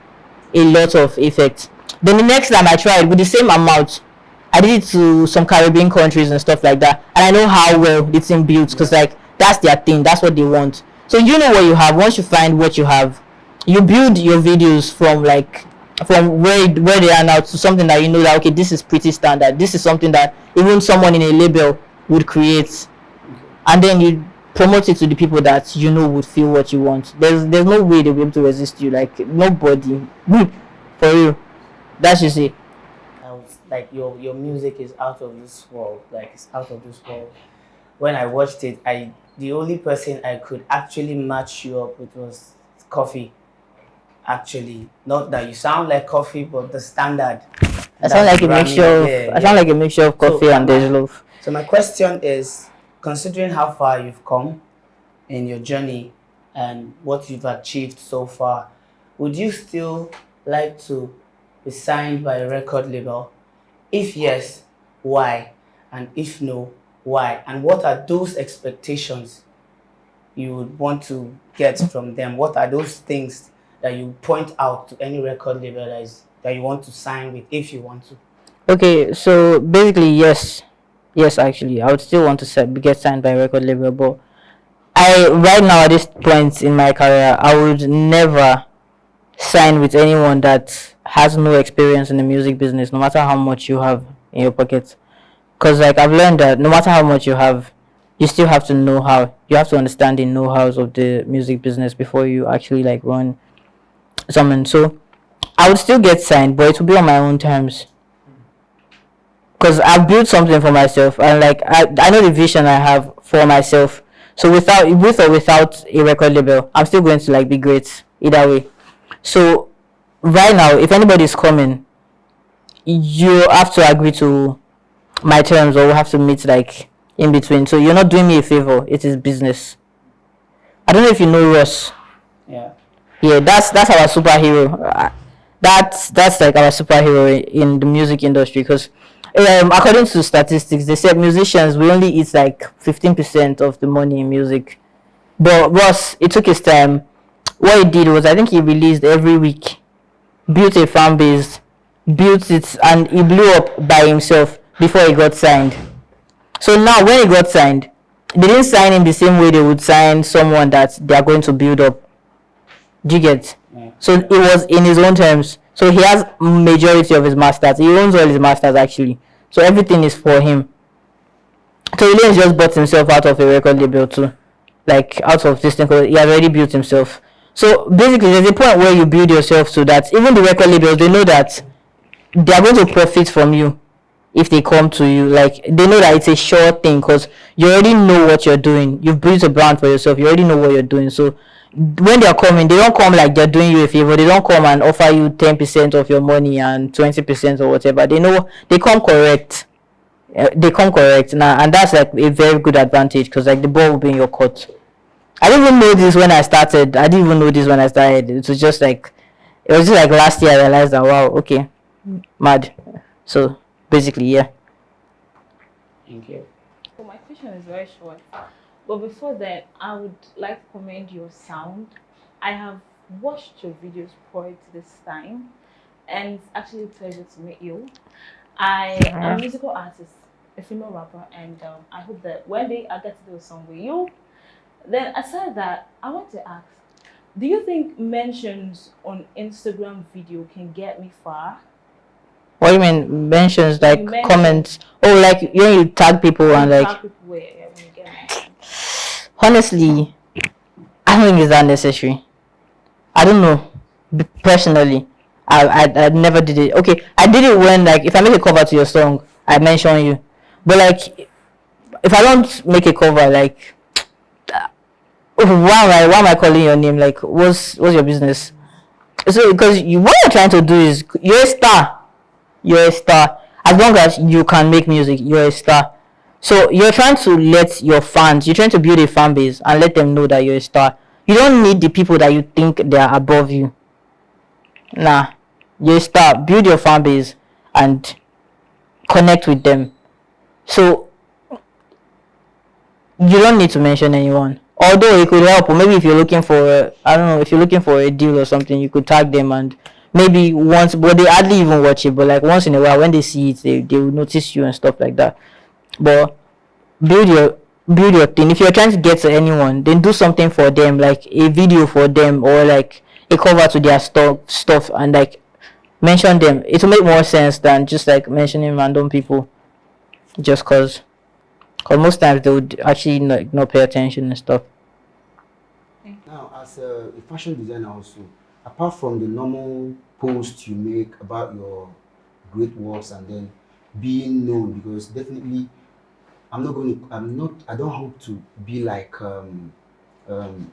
Speaker 14: a lot of effect. Then the next time I tried with the same amount, I did it to some Caribbean countries and stuff like that, and I know how well the team builds, because like that's their thing, that's what they want. So you know what you have. Once you find what you have, you build your videos from where they are now to something that you know that okay, this is pretty standard. This is something that even someone in a label would create, and then you promote it to the people that you know would feel what you want. There's no way they'll be able to resist you. Like nobody, for you. That's just it.
Speaker 10: Like your music is out of this world. Like it's out of this world. When I watched it, the only person I could actually match you up with was Coffee. Actually, not that you sound like Coffee, but the standard.
Speaker 14: I sound like a mixture. I sound like a mixture of Coffee and Dej Loaf.
Speaker 10: So my question is, considering how far you've come in your journey and what you've achieved so far, would you still like to be signed by a record label? If yes, why? And if no, why? And what are those expectations you would want to get from them? What are those things that you point out to any record label that you want to sign with, if you want to?
Speaker 14: Okay, so basically, yes, actually, I would still want to get signed by a record label, but right now at this point in my career, I would never sign with anyone that has no experience in the music business, no matter how much you have in your pocket. Because like I've learned that no matter how much you have, you still have to know how. You have to understand the know-hows of the music business before you actually like run something. So I would still get signed, but it will be on my own terms. Because I've built something for myself, and like I know the vision I have for myself. So with or without a record label, I'm still going to like be great either way. So right now, if anybody's coming, you have to agree to my terms, or we have to meet like in between. So you're not doing me a favor. It is business. I don't know if you know Ross.
Speaker 10: Yeah,
Speaker 14: that's our superhero. That's like our superhero in the music industry, because according to statistics, they said musicians, we only eat like 15% of the money in music. But Ross, it took his time. What he did was, I think he released every week, built a fan base, built it, and he blew up by himself before he got signed. So now when he got signed, they didn't sign him the same way they would sign someone that they are going to build up. Do you get? Yeah. So it was in his own terms. So he has majority of his masters. He owns all his masters actually. So everything is for him. Tory Lanez just bought himself out of a record label too, like out of this thing, because he has already built himself. So basically, there's a point where you build yourself so that even the record labels, they know that they are going to profit from you if they come to you. Like, they know that it's a sure thing because you already know what you're doing. You've built a brand for yourself. You already know what you're doing. So when they're coming, they don't come like they're doing you a favor. They don't come and offer you 10% of your money and 20% or whatever. They know they come correct. They come correct now, and that's like a very good advantage because like the ball will be in your court. I didn't even know this when I started. It was just like last year I realized that, wow, okay, mad. So basically, yeah.
Speaker 2: Thank you. So my question is very short, but before that, I would like to commend your sound. I have watched your videos prior to this time, and it's actually a pleasure to meet you. I am a musical artist, a female rapper, and I hope that one day I get to do a song with you. Then aside that, I want to ask, do you think mentions on Instagram video can get me far?
Speaker 14: What do you mean mentions? Like
Speaker 2: Mentions.
Speaker 14: comments? Oh, like you tag people and like.
Speaker 2: Tag people when you get mentioned.
Speaker 14: Honestly, I don't think it's that necessary. I don't know. Personally, I never did it. Okay, I did it when like if I make a cover to your song, I mention you. But like, if I don't make a cover, like, why am I calling your name? Like, what's your business? So because what you're trying to do is you're a star. You're a star. As long as you can make music, you're a star. So you're trying to let your fans, you're trying to build a fan base and let them know that you're a star. You don't need the people that you think they are above you. Nah, you're a star. Build your fan base and connect with them. So you don't need to mention anyone. Although it could help, or maybe if you're looking for, if you're looking for a deal or something, you could tag them and maybe once, but they hardly even watch it, but like once in a while when they see it, they will notice you and stuff like that. But build your thing. If you're trying to get to anyone, then do something for them, like a video for them or like a cover to their stuff and like mention them. It will make more sense than just like mentioning random people just cause most times they would actually not pay attention and stuff.
Speaker 10: Now, as a fashion designer also, apart from the normal posts you make about your great works and then being known, because definitely I don't hope to be like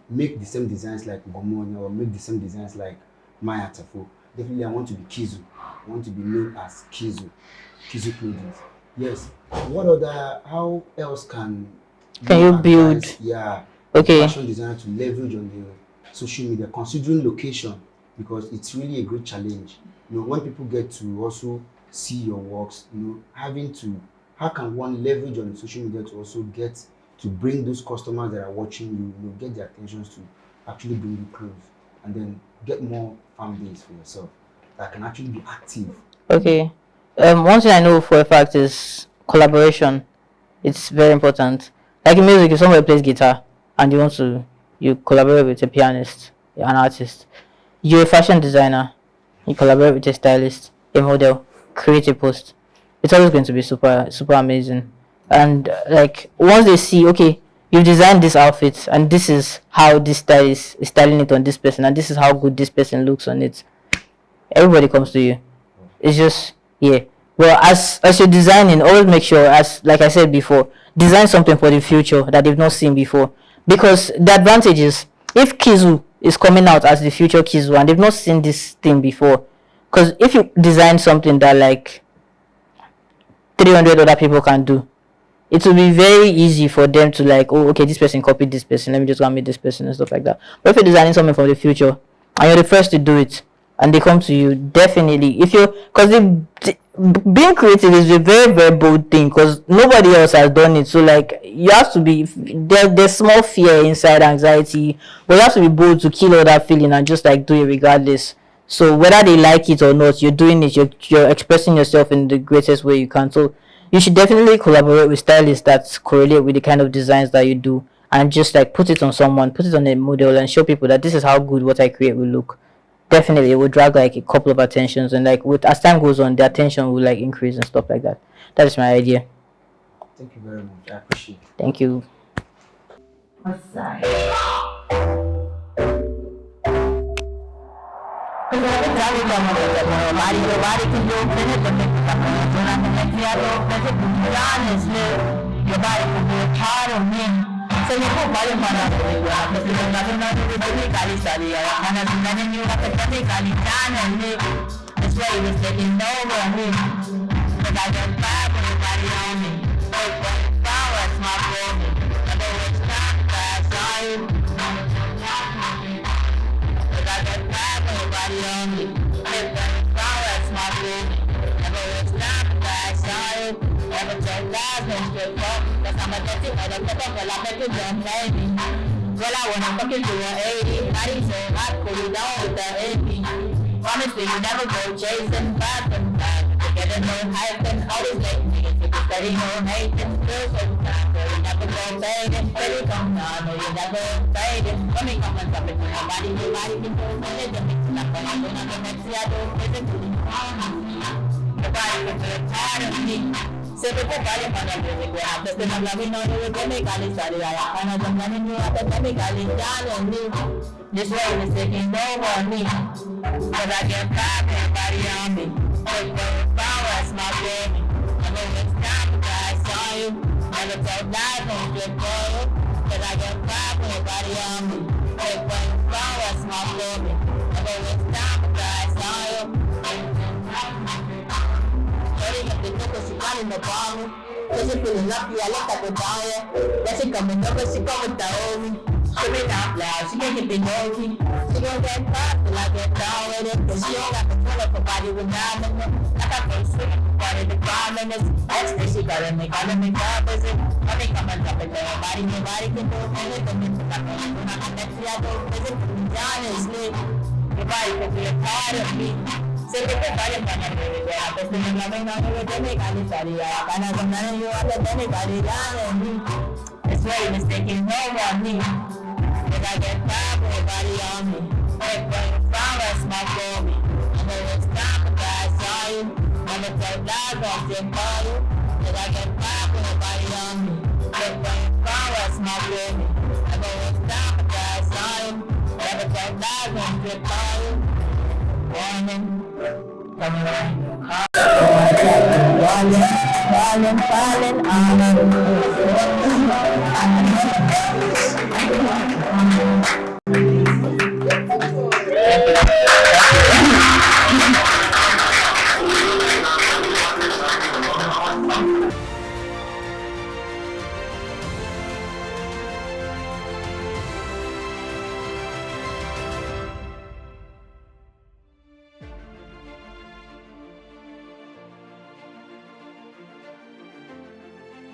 Speaker 10: make the same designs like Gomonia or make the same designs like Maya Tafo. Definitely I want to be Kizu. I want to be known as Kizu Clothing. Yes. How else can
Speaker 14: you build
Speaker 10: fashion designer to leverage on the social media, considering location, because it's really a great challenge. You know, when people get to also see your works, you know, how can one leverage on social media to also get to bring those customers that are watching you, get their attentions to actually bring you close and then get more fan base for yourself that can actually be active.
Speaker 14: Okay. One thing I know for a fact is collaboration. It's very important. Like in music, if somebody plays guitar and you collaborate with a pianist, an artist, you're a fashion designer, you collaborate with a stylist, a model, create a post. It's always going to be super, super amazing. And like once they see, okay, you've designed this outfit and this is how this stylist is styling it on this person and this is how good this person looks on it, everybody comes to you. It's just, yeah. Well, as you're designing, always make sure, as like I said before, design something for the future that they've not seen before. Because the advantage is, if Kizu is coming out as the future Kizu and they've not seen this thing before, because if you design something that like 300 other people can do, it will be very easy for them to like, oh, okay, this person copied this person, let me just go and meet this person and stuff like that. But if you're designing something for the future and you're the first to do it and they come to you, definitely, being creative is a very, very bold thing because nobody else has done it. So like you have to be, there's small fear inside, anxiety, but you have to be bold to kill all that feeling and just like do it regardless. So whether they like it or not, you're doing it, you're expressing yourself in the greatest way you can. So you should definitely collaborate with stylists that correlate with the kind of designs that you do and just like put it on someone, put it on a model and show people that this is how good what I create will look. Definitely it will drag like a couple of attentions and like as time goes on the attention will like increase and stuff like that. That is my idea.
Speaker 12: Thank you very much. I appreciate it.
Speaker 14: Thank you.
Speaker 15: What's that?
Speaker 14: Your body can be a part of me. So you put body on you have to feel nothing on you with me, Kali Sadi. And as many you have to tell me, Kali Jan and me. This way you was taking over me. Cause I got five when your body on me. Hey, boy, power, it's my boy. Never was not fast on you. Cause I got five when your body on me. Hey, boy, power, it's my boy. Never was not fast on you. Never told lies, no straight up. Cause I'm a dirty motherfucker, well I bet you don't pay me. Well I wanna fucking do an 80. Body so hot, cool you down with the AP. Promise me you never go chasing back and back. Together no hyping, always late niggas. If you steady no hating, feel so time. Girl you never go fading, baby come down, no you never fading. Let me come and stop it to nobody can do it. Just mix it up and I'm gonna make see I do physically. Nobody can be a part of me. Se te prepare para el music, antes de no hablar no debe que me cali salir allá. And I'm running you up and me cali down me. This way is taking over me. Cause I get back everybody on me. Take the power, that's my baby. I'm always down because I saw you. Never told lies, no strip for you. Cause I get back everybody on me. Take the power, that's my baby. I'm always down because I saw you. In the bottle, cause she feeling lucky, I look at the dollar. That she coming up and she coming down me. She been out loud, she can't get the nosy. She gon' get popped till I get down with it. Cause she don't got control of her body with diamonds. I got those sweet, part of the comments. Next day she gotta make all of me opposite. I think I'm on top of nobody can do it. The mental not gonna next year I go visit. Honestly, your body can be a part of me. Se te prepare para el bebé, antes de no me no de mi calidad, para ganar yo a de mi calidad en mí. This way is taking over me. Cause I get back everybody on me. Hey, boy, that's my baby. I know it's time because I saw you. Never told lies, don't still call you. Cause I get back everybody on me. Hey, boy, that's my baby. I know it's time because I saw you. Never told lies, don't still call you. Warning. Falling, falling, falling,